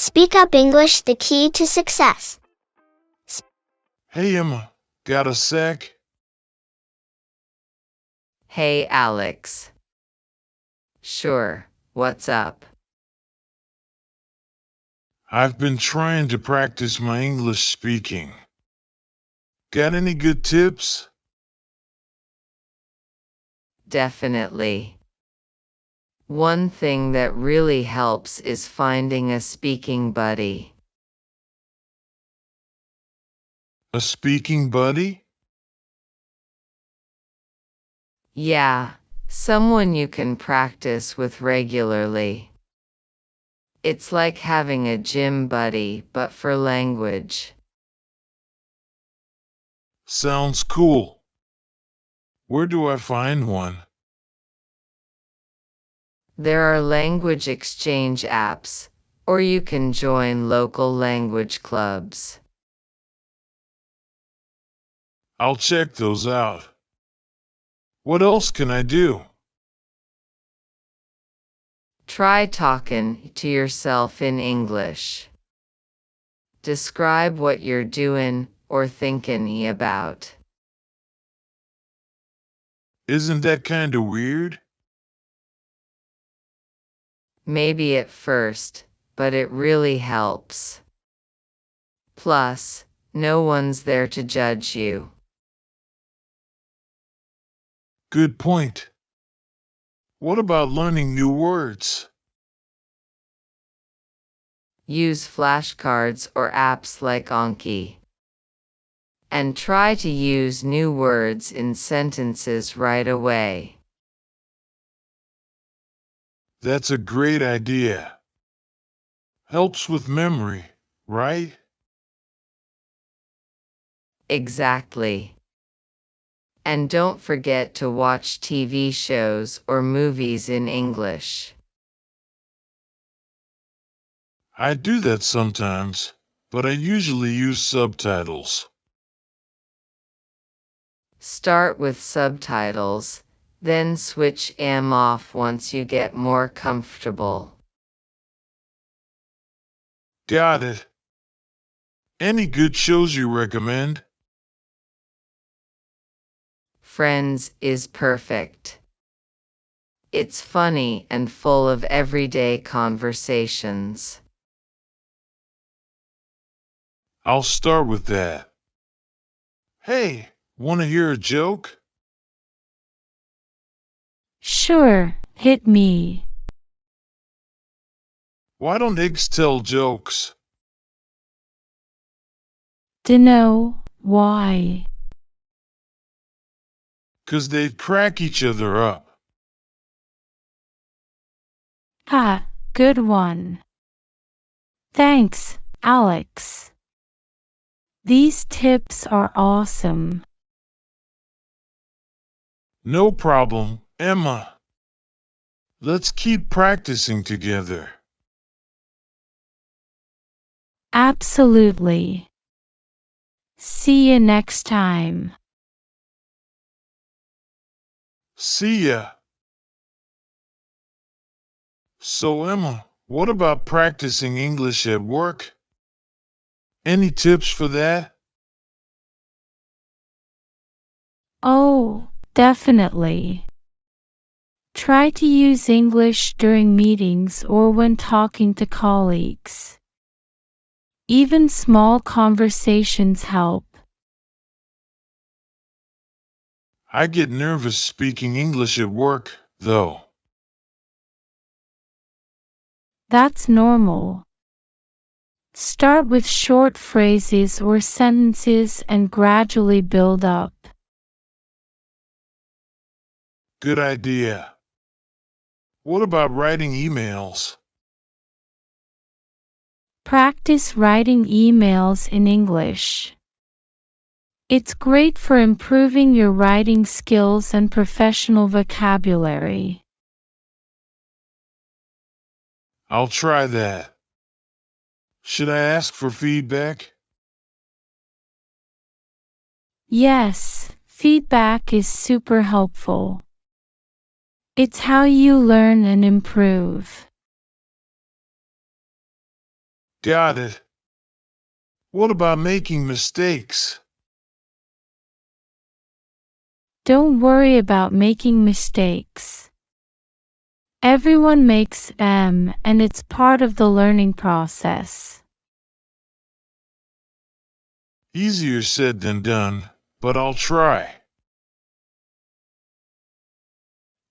Speak Up English, the key to success. Hey Emma, got a sec? Hey Alex. Sure, what's up? I've been trying to practice my English speaking. Got any good tips? Definitely. One thing that really helps is finding a speaking buddy. A speaking buddy? Yeah, someone you can practice with regularly. It's like having a gym buddy, but for language. Sounds cool. Where do I find one? There are language exchange apps, or you can join local language clubs. I'll check those out. What else can I do? Try talking to yourself in English. Describe what you're doing or thinking about. Isn't that kinda weird? Maybe at first, but it really helps. Plus, no one's there to judge you. Good point. What about learning new words? Use flashcards or apps like Anki. And try to use new words in sentences right away. That's a great idea. Helps with memory, right? Exactly. And don't forget to watch TV shows or movies in English. I do that sometimes, but I usually use subtitles. Start with subtitles, then switch them off once you get more comfortable. Got it. Any good shows you recommend? Friends is perfect. It's funny and full of everyday conversations. I'll start with that. Hey, wanna hear a joke? Sure, hit me. Why don't eggs tell jokes? Dunno, why? 'Cause they crack each other up. Ha, good one. Thanks, Alex. These tips are awesome. No problem, Emma. Let's keep practicing together. Absolutely. See you next time. See ya. So Emma, what about practicing English at work? Any tips for that? Oh, definitely. Try to use English during meetings or when talking to colleagues. Even small conversations help. I get nervous speaking English at work, though. That's normal. Start with short phrases or sentences and gradually build up. Good idea. What about writing emails? Practice writing emails in English. It's great for improving your writing skills and professional vocabulary. I'll try that. Should I ask for feedback? Yes, feedback is super helpful. It's how you learn and improve. Got it. What about making mistakes? Don't worry about making mistakes. Everyone makes them, and it's part of the learning process. Easier said than done, but I'll try.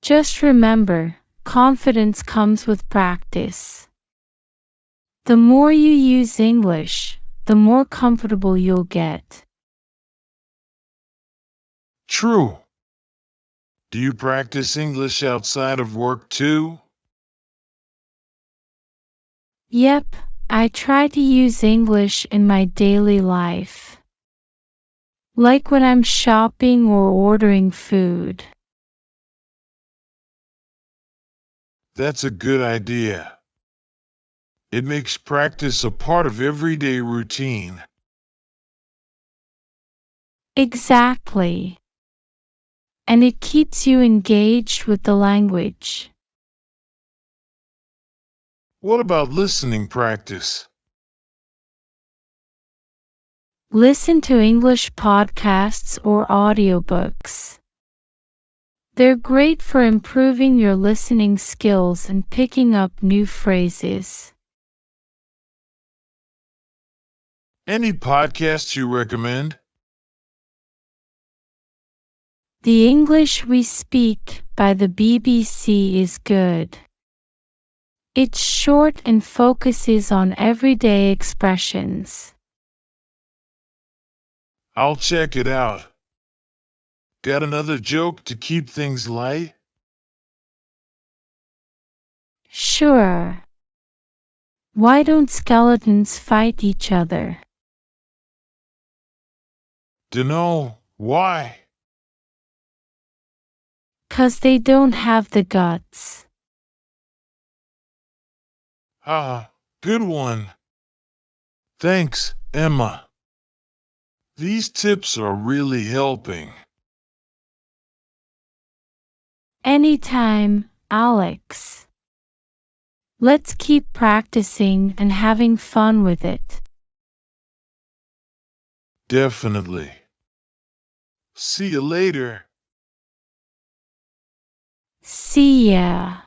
Just remember, confidence comes with practice. The more you use English, the more comfortable you'll get. True. Do you practice English outside of work too? Yep, I try to use English in my daily life. Like when I'm shopping or ordering food. That's a good idea. It makes practice a part of everyday routine. Exactly. And it keeps you engaged with the language. What about listening practice? Listen to English podcasts or audiobooks. They're great for improving your listening skills and picking up new phrases. Any podcasts you recommend? The English We Speak by the BBC is good. It's short and focuses on everyday expressions. I'll check it out. Got another joke to keep things light? Sure. Why don't skeletons fight each other? Dunno. Why? 'Cause they don't have the guts. Ah, good one. Thanks, Emma. These tips are really helping. Anytime, Alex. Let's keep practicing and having fun with it. Definitely. See you later. See ya.